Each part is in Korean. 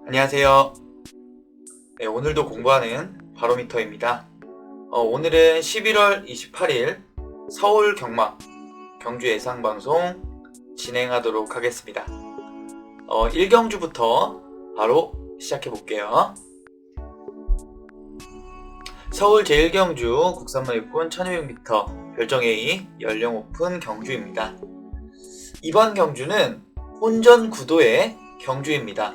안녕하세요. 네, 오늘도 공부하는 바로미터입니다. 오늘은 11월 28일 서울 경마 경주 예상방송 진행하도록 하겠습니다. 1경주부터 바로 시작해 볼게요. 서울 제1경주 국산마 육군 1200m 별정 A 연령 오픈 경주입니다. 이번 경주는 혼전 구도의 경주입니다.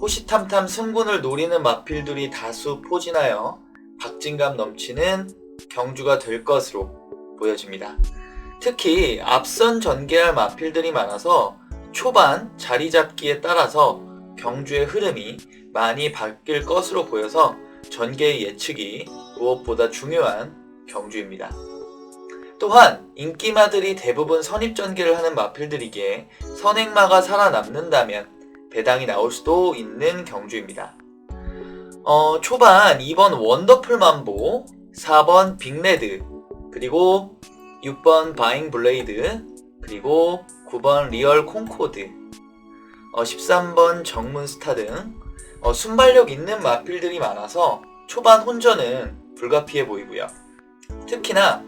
호시탐탐 승군을 노리는 마필들이 다수 포진하여 박진감 넘치는 경주가 될 것으로 보여집니다. 특히 앞선 전개할 마필들이 많아서 초반 자리 잡기에 따라서 경주의 흐름이 많이 바뀔 것으로 보여서 전개의 예측이 무엇보다 중요한 경주입니다. 또한 인기마들이 대부분 선입전개를 하는 마필들이기에 선행마가 살아남는다면 배당이 나올 수도 있는 경주입니다. 초반 2번 원더풀 만보, 4번 빅레드, 그리고 6번 바잉 블레이드, 그리고 9번 리얼 콩코드, 13번 정문스타 등 순발력 있는 마필들이 많아서 초반 혼전은 불가피해 보이고요. 특히나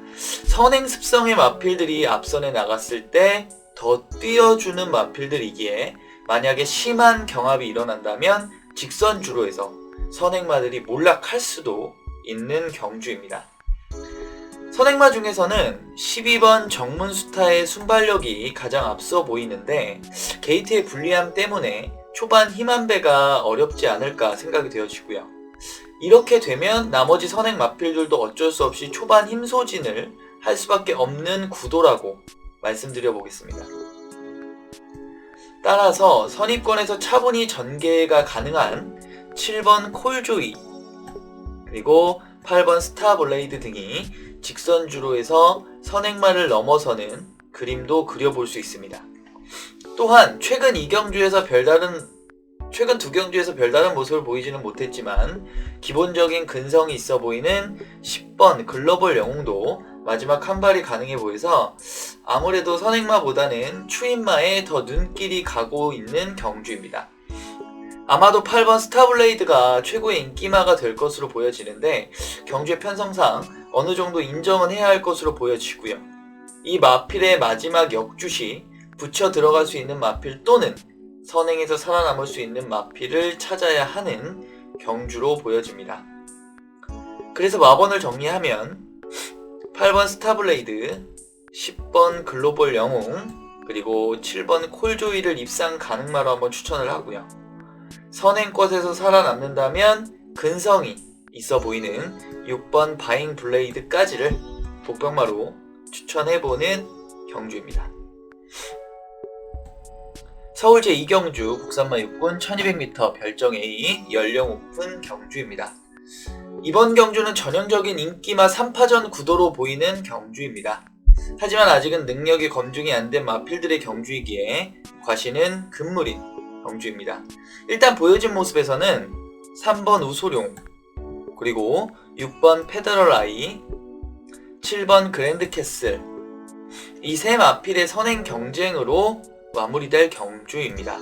선행 습성의 마필들이 앞선에 나갔을 때 더 뛰어주는 마필들이기에 만약에 심한 경합이 일어난다면 직선 주로에서 선행마들이 몰락할 수도 있는 경주입니다. 선행마 중에서는 12번 정문스타의 순발력이 가장 앞서 보이는데 게이트의 불리함 때문에 초반 힘한배가 어렵지 않을까 생각이 되어지고요. 이렇게 되면 나머지 선행 마필들도 어쩔 수 없이 초반 힘 소진을 할 수밖에 없는 구도라고 말씀드려 보겠습니다. 따라서 선입권에서 차분히 전개가 가능한 7번 콜조이, 그리고 8번 스타블레이드 등이 직선주로에서 선행마를 넘어서는 그림도 그려볼 수 있습니다. 또한 최근 2경주에서 최근 2경주에서 별다른 모습을 보이지는 못했지만 기본적인 근성이 있어 보이는 10번 글로벌 영웅도 마지막 한 발이 가능해 보여서 아무래도 선행마보다는 추인마에 더 눈길이 가고 있는 경주입니다. 아마도 8번 스타블레이드가 최고의 인기마가 될 것으로 보여지는데 경주의 편성상 어느 정도 인정은 해야 할 것으로 보여지고요. 이 마필의 마지막 역주시 붙여 들어갈 수 있는 마필 또는 선행에서 살아남을 수 있는 마필을 찾아야 하는 경주로 보여집니다. 그래서 마번을 정리하면 8번 스타블레이드, 10번 글로벌 영웅, 그리고 7번 콜조이를 입상 가능마로 한번 추천을 하고요. 선행권에서 살아남는다면 근성이 있어 보이는 6번 바잉 블레이드까지를 복병마로 추천해보는 경주입니다. 서울 제2경주 국산마 육군 1200m 별정 A 연령 오픈 경주입니다. 이번 경주는 전형적인 인기마 3파전 구도로 보이는 경주입니다. 하지만 아직은 능력이 검증이 안 된 마필들의 경주이기에 과시는 금물인 경주입니다. 일단 보여진 모습에서는 3번 우소룡, 그리고 6번 페더럴 아이, 7번 그랜드 캐슬, 이 세 마필의 선행 경쟁으로 마무리될 경주입니다.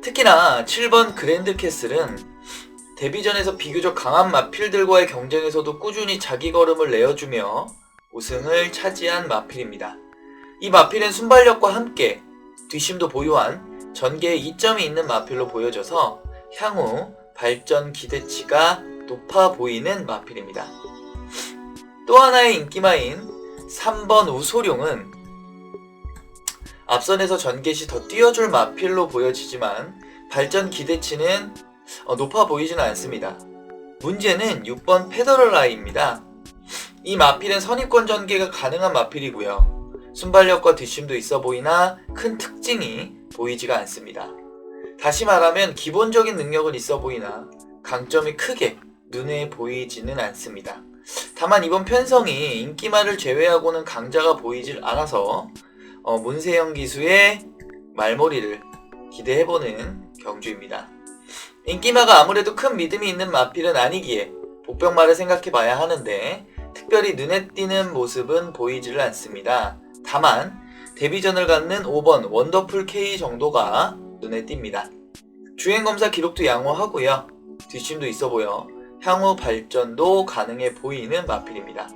특히나 7번 그랜드 캐슬은 데뷔전에서 비교적 강한 마필들과의 경쟁에서도 꾸준히 자기 걸음을 내어주며 우승을 차지한 마필입니다. 이 마필은 순발력과 함께 뒷심도 보유한 전개에 이점이 있는 마필로 보여져서 향후 발전 기대치가 높아 보이는 마필입니다. 또 하나의 인기마인 3번 우소룡은 앞선에서 전개 시 더 뛰어줄 마필로 보여지지만 발전 기대치는 높아 보이지는 않습니다. 문제는 6번 페더럴 아이입니다. 이 마필은 선입권 전개가 가능한 마필이고요. 순발력과 뒷심도 있어 보이나 큰 특징이 보이지가 않습니다. 다시 말하면 기본적인 능력은 있어 보이나 강점이 크게 눈에 보이지는 않습니다. 다만 이번 편성이 인기마를 제외하고는 강자가 보이질 않아서 문세영 기수의 말머리를 기대해보는 경주입니다. 인기마가 아무래도 큰 믿음이 있는 마필은 아니기에 복병마를 생각해봐야 하는데 특별히 눈에 띄는 모습은 보이지를 않습니다. 다만 데뷔전을 갖는 5번 원더풀 K 정도가 눈에 띕니다. 주행검사 기록도 양호하고요. 뒷심도 있어 보여 향후 발전도 가능해 보이는 마필입니다.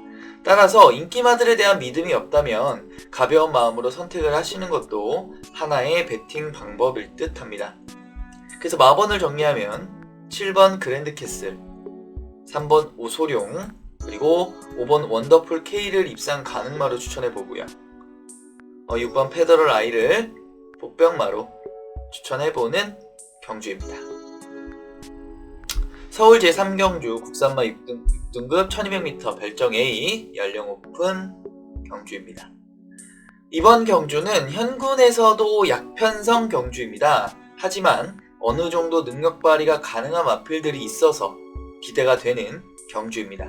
따라서 인기마들에 대한 믿음이 없다면 가벼운 마음으로 선택을 하시는 것도 하나의 배팅 방법일 듯 합니다. 그래서 마번을 정리하면 7번 그랜드 캐슬, 3번 오소룡, 그리고 5번 원더풀 K를 입상 가능마로 추천해보고요. 6번 페더럴 I를 복병마로 추천해보는 경주입니다. 서울 제3경주 국산마 6등급 1200m 별정 A 연령 오픈 경주입니다. 이번 경주는 현군에서도 약편성 경주입니다. 하지만 어느 정도 능력 발휘가 가능한 마필들이 있어서 기대가 되는 경주입니다.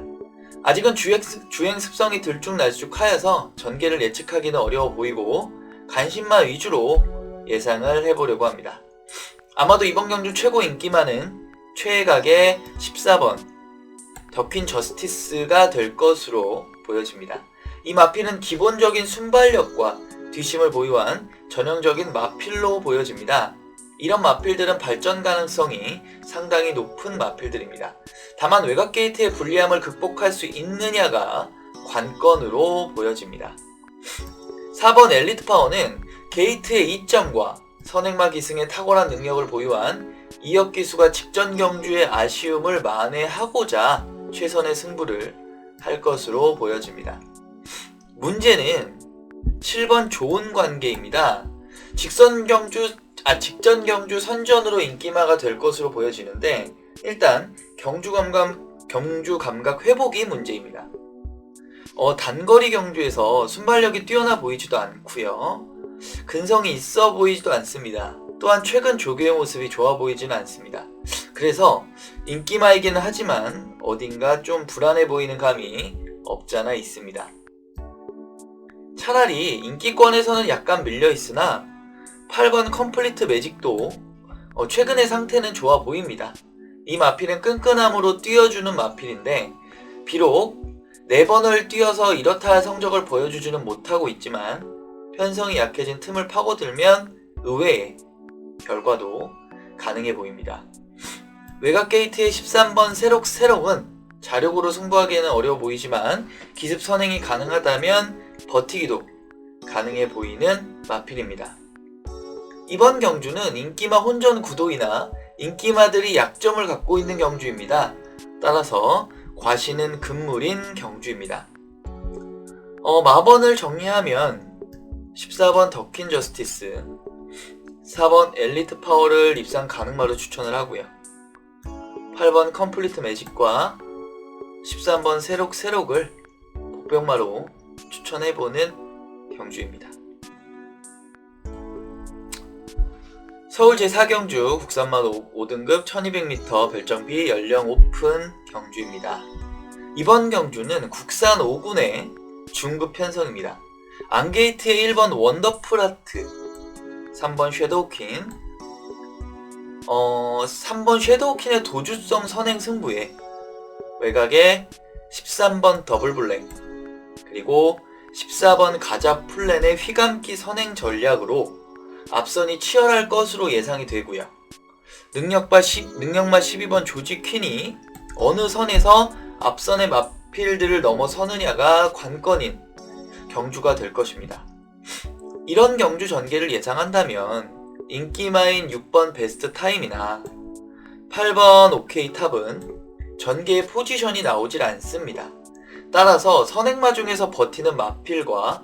아직은 주행 습성이 들쭉날쭉하여서 전개를 예측하기는 어려워 보이고 간신마 위주로 예상을 해보려고 합니다. 아마도 이번 경주 최고 인기마는 최애각의 14번 더퀸 저스티스가 될 것으로 보여집니다. 이 마필은 기본적인 순발력과 뒷심을 보유한 전형적인 마필로 보여집니다. 이런 마필들은 발전 가능성이 상당히 높은 마필들입니다. 다만 외곽 게이트의 불리함을 극복할 수 있느냐가 관건으로 보여집니다. 4번 엘리트 파워는 게이트의 이점과 선행마 기승의 탁월한 능력을 보유한 이역 기수가 직전 경주의 아쉬움을 만회하고자 최선의 승부를 할 것으로 보여집니다. 문제는 7번 좋은 관계입니다. 직전 경주 선전으로 인기마가 될 것으로 보여지는데 일단 경주 감각 회복이 문제입니다. 단거리 경주에서 순발력이 뛰어나 보이지도 않고요. 근성이 있어 보이지도 않습니다. 또한 최근 조교의 모습이 좋아 보이지는 않습니다. 그래서 인기마이기는 하지만 어딘가 좀 불안해 보이는 감이 없잖아 있습니다. 차라리 인기권에서는 약간 밀려 있으나 8번 컴플리트 매직도 최근의 상태는 좋아 보입니다. 이 마필은 끈끈함으로 뛰어주는 마필인데 비록 4번을 뛰어서 이렇다 할 성적을 보여주지는 못하고 있지만 편성이 약해진 틈을 파고들면 의외의 결과도 가능해 보입니다. 외곽 게이트의 13번 세록은 자력으로 승부하기에는 어려워 보이지만 기습 선행이 가능하다면 버티기도 가능해 보이는 마필입니다. 이번 경주는 인기마 혼전 구도이나 인기마들이 약점을 갖고 있는 경주입니다. 따라서 과시는 금물인 경주입니다. 마번을 정리하면 14번 더퀸 저스티스, 4번 엘리트 파워를 입상 가능마로 추천을 하고요. 8번 컴플리트 매직과 13번 세록을 복병마로 추천해보는 경주입니다. 서울 제4경주 국산마 5등급 1200m 별정 B 연령 오픈 경주입니다. 이번 경주는 국산 5군의 중급 편성입니다. 안게이트의 1번 원더풀 하트, 3번 섀도우퀸, 3번 섀도우퀸의 도주성 선행 승부에 외곽에 13번 더블 블랙, 그리고 14번 가자 플랜의 휘감기 선행 전략으로 앞선이 치열할 것으로 예상이 되고요. 능력마 12번 조지 퀸이 어느 선에서 앞선의 마필들을 넘어서느냐가 관건인 경주가 될 것입니다. 이런 경주 전개를 예상한다면 인기마인 6번 베스트 타임이나 8번 오케이 탑은 전개의 포지션이 나오질 않습니다. 따라서 선행마 중에서 버티는 마필과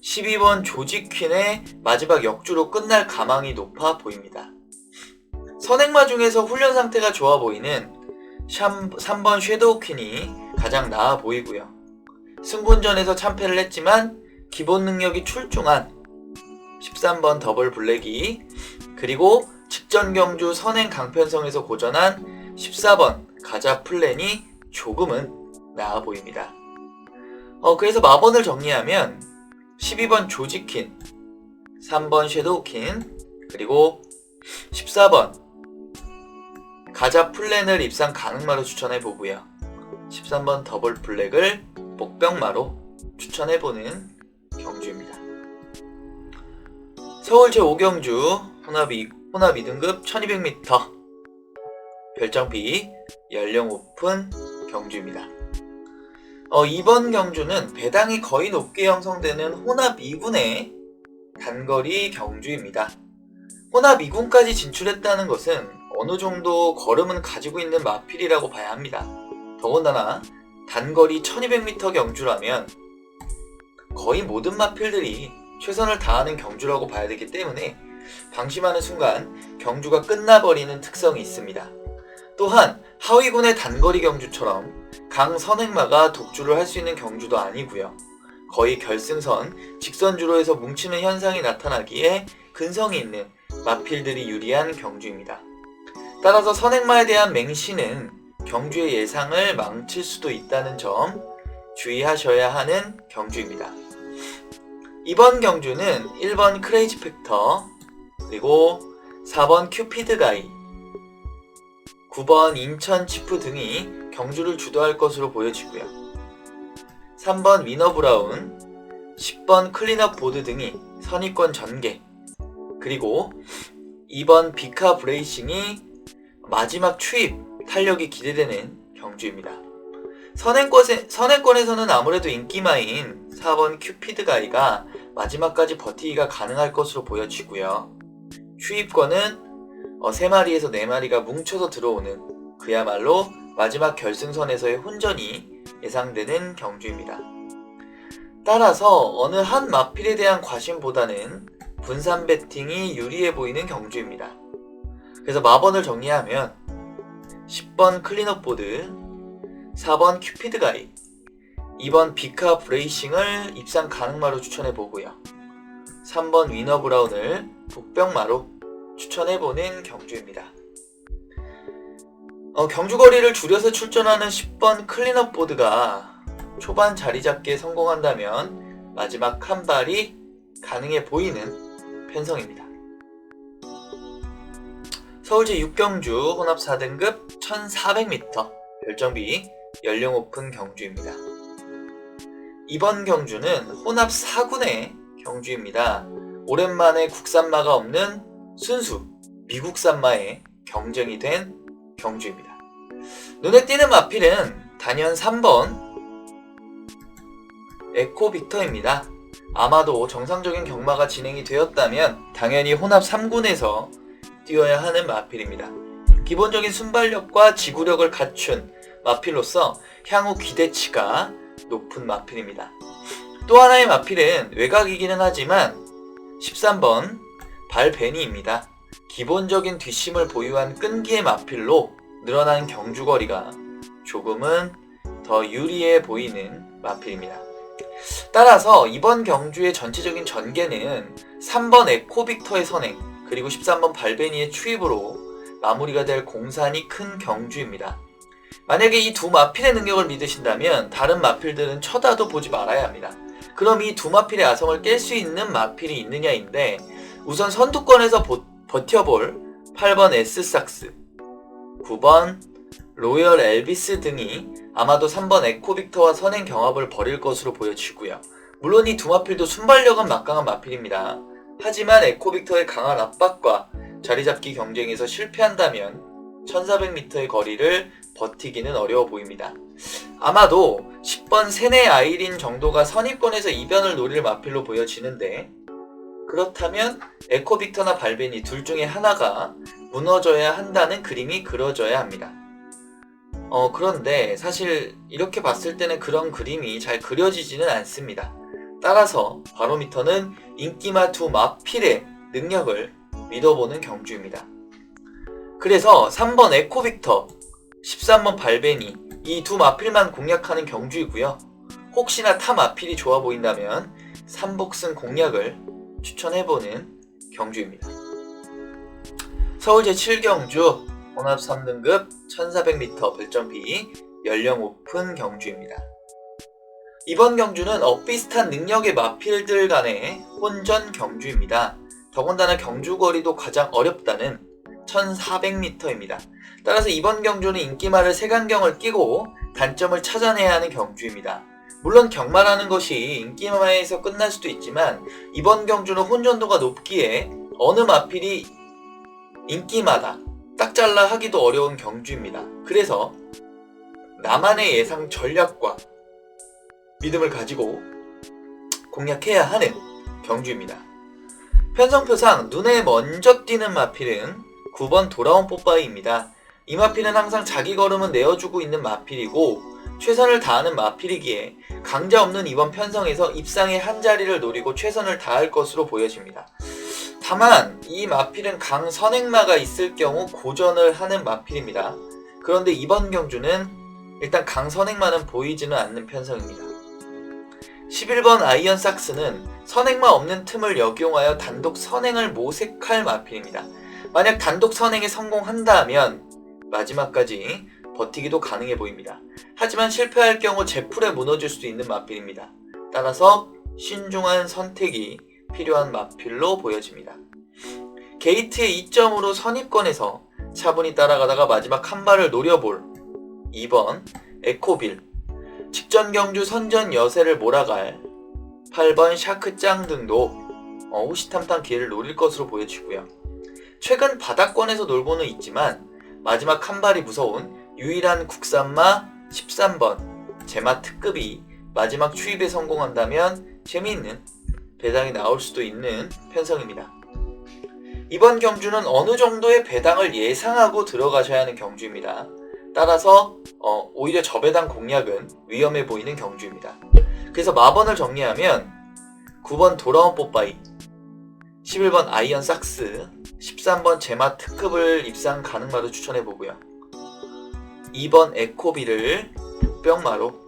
12번 조지퀸의 마지막 역주로 끝날 가망이 높아 보입니다. 선행마 중에서 훈련 상태가 좋아 보이는 3번 섀도우퀸이 가장 나아 보이고요. 승분전에서 참패를 했지만 기본 능력이 출중한 13번 더블 블랙이, 그리고 직전 경주 선행 강편성에서 고전한 14번 가자 플랜이 조금은 나아 보입니다. 그래서 마번을 정리하면 12번 조지퀸, 3번 섀도우퀸, 그리고 14번 가자 플랜을 입상 가능마로 추천해보고요. 13번 더블 블랙을 복병마로 추천해보는 경주입니다. 서울 제5경주 혼합 혼합 2등급 1200m, 별장 B, 연령 오픈 경주입니다. 이번 경주는 배당이 거의 높게 형성되는 혼합 2군의 단거리 경주입니다. 혼합 2군까지 진출했다는 것은 어느 정도 걸음은 가지고 있는 마필이라고 봐야 합니다. 더군다나 단거리 1200m 경주라면 거의 모든 마필들이 최선을 다하는 경주라고 봐야 되기 때문에 방심하는 순간 경주가 끝나버리는 특성이 있습니다. 또한 하위군의 단거리 경주처럼 강 선행마가 독주를 할 수 있는 경주도 아니고요. 거의 결승선, 직선주로에서 뭉치는 현상이 나타나기에 근성이 있는 마필들이 유리한 경주입니다. 따라서 선행마에 대한 맹신은 경주의 예상을 망칠 수도 있다는 점 주의하셔야 하는 경주입니다. 이번 경주는 1번 크레이지 팩터, 그리고 4번 큐피드 가이, 9번 인천 치프 등이 경주를 주도할 것으로 보여지고요. 3번 위너 브라운, 10번 클린업 보드 등이 선입권 전개, 그리고 2번 비카 브레이싱이 마지막 추입 탄력이 기대되는 경주입니다. 선행권에서는 아무래도 인기마인 4번 큐피드 가이가 마지막까지 버티기가 가능할 것으로 보여지고요. 추입권은 3마리에서 4마리가 뭉쳐서 들어오는 그야말로 마지막 결승선에서의 혼전이 예상되는 경주입니다. 따라서 어느 한 마필에 대한 과심보다는 분산 배팅이 유리해 보이는 경주입니다. 그래서 마번을 정리하면 10번 클린업 보드, 4번 큐피드 가이, 2번 비카 브레이싱을 입상 가능마로 추천해보고요. 3번 위너 브라운을 복병마로 추천해보는 경주입니다. 경주거리를 줄여서 출전하는 10번 클린업 보드가 초반 자리 잡기에 성공한다면 마지막 한 발이 가능해 보이는 편성입니다. 서울제 6경주 혼합 4등급 1400m 별정비 연령 오픈 경주입니다. 이번 경주는 혼합 4군의 경주입니다. 오랜만에 국산마가 없는 순수 미국산마의 경쟁이 된 경주입니다. 눈에 띄는 마필은 단연 3번 에코 빅터입니다. 아마도 정상적인 경마가 진행이 되었다면 당연히 혼합 3군에서 뛰어야 하는 마필입니다. 기본적인 순발력과 지구력을 갖춘 마필로서 향후 기대치가 높은 마필입니다. 또 하나의 마필은 외곽이기는 하지만 13번 발베니입니다. 기본적인 뒷심을 보유한 끈기의 마필로 늘어난 경주거리가 조금은 더 유리해 보이는 마필입니다. 따라서 이번 경주의 전체적인 전개는 3번 에코빅터의 선행, 그리고 13번 발베니의 추입으로 마무리가 될 공산이 큰 경주입니다. 만약에 이 두 마필의 능력을 믿으신다면 다른 마필들은 쳐다도 보지 말아야 합니다. 그럼 이 두 마필의 아성을 깰 수 있는 마필이 있느냐인데, 우선 선두권에서 버텨볼 8번 에스삭스, 9번 로열 엘비스 등이 아마도 3번 에코빅터와 선행 경합을 벌일 것으로 보여지고요. 물론 이 두 마필도 순발력은 막강한 마필입니다. 하지만 에코빅터의 강한 압박과 자리잡기 경쟁에서 실패한다면 1400m의 거리를 버티기는 어려워 보입니다. 아마도 10번 세네 아이린 정도가 선입권에서 이변을 노릴 마필로 보여지는데, 그렇다면 에코빅터나 발베니 둘 중에 하나가 무너져야 한다는 그림이 그려져야 합니다. 그런데 사실 이렇게 봤을 때는 그런 그림이 잘 그려지지는 않습니다. 따라서 바로미터는 인기마 두 마필의 능력을 믿어보는 경주입니다. 그래서 3번 에코빅터, 13번 발베니 이 두 마필만 공략하는 경주이고요. 혹시나 타 마필이 좋아 보인다면 3복승 공략을 추천해보는 경주입니다. 서울제 7경주 혼합 3등급 1400m 별정비 연령 오픈 경주입니다. 이번 경주는 엇비슷한 능력의 마필들 간의 혼전 경주입니다. 더군다나 경주거리도 가장 어렵다는 1400m입니다. 따라서 이번 경주는 인기마를 색안경을 끼고 단점을 찾아내야 하는 경주입니다. 물론 경마라는 것이 인기마에서 끝날 수도 있지만 이번 경주는 혼전도가 높기에 어느 마필이 인기마다 딱 잘라 하기도 어려운 경주입니다. 그래서 나만의 예상 전략과 믿음을 가지고 공략해야 하는 경주입니다. 편성표상 눈에 먼저 띄는 마필은 9번 돌아온 뽀빠이입니다. 이 마필은 항상 자기 걸음은 내어주고 있는 마필이고 최선을 다하는 마필이기에 강자 없는 이번 편성에서 입상의 한 자리를 노리고 최선을 다할 것으로 보여집니다. 다만 이 마필은 강 선행마가 있을 경우 고전을 하는 마필입니다. 그런데 이번 경주는 일단 강 선행마는 보이지는 않는 편성입니다. 11번 아이언 삭스는 선행마 없는 틈을 역이용하여 단독 선행을 모색할 마필입니다. 만약 단독 선행에 성공한다면 마지막까지 버티기도 가능해 보입니다. 하지만 실패할 경우 제풀에 무너질 수도 있는 마필입니다. 따라서 신중한 선택이 필요한 마필로 보여집니다. 게이트의 2점으로 선입권에서 차분히 따라가다가 마지막 한 발을 노려볼 2번 에코빌, 직전 경주 선전 여세를 몰아갈 8번 샤크짱 등도 호시탐탐 기회를 노릴 것으로 보여지고요. 최근 바닥권에서 놀고는 있지만 마지막 한 발이 무서운 유일한 국산마 13번 제마 특급이 마지막 추입에 성공한다면 재미있는 배당이 나올 수도 있는 편성입니다. 이번 경주는 어느 정도의 배당을 예상하고 들어가셔야 하는 경주입니다. 따라서 오히려 저배당 공략은 위험해 보이는 경주입니다. 그래서 마번을 정리하면 9번 돌아온 뽀빠이, 11번 아이언 삭스, 13번 제마 특급을 입상 가능마로 추천해보고요. 2번 에코비를 복병마로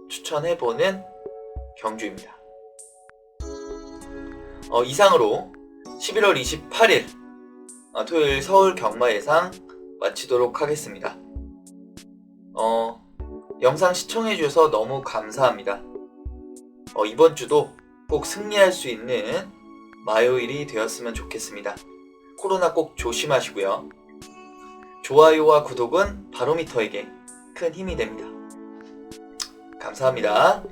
추천해보는 경주입니다. 이상으로 11월 28일 토요일 서울 경마 예상 마치도록 하겠습니다. 영상 시청해주셔서 너무 감사합니다. 이번 주도 꼭 승리할 수 있는 마요일이 되었으면 좋겠습니다. 코로나 꼭 조심하시고요. 좋아요와 구독은 바로미터에게 큰 힘이 됩니다. 감사합니다.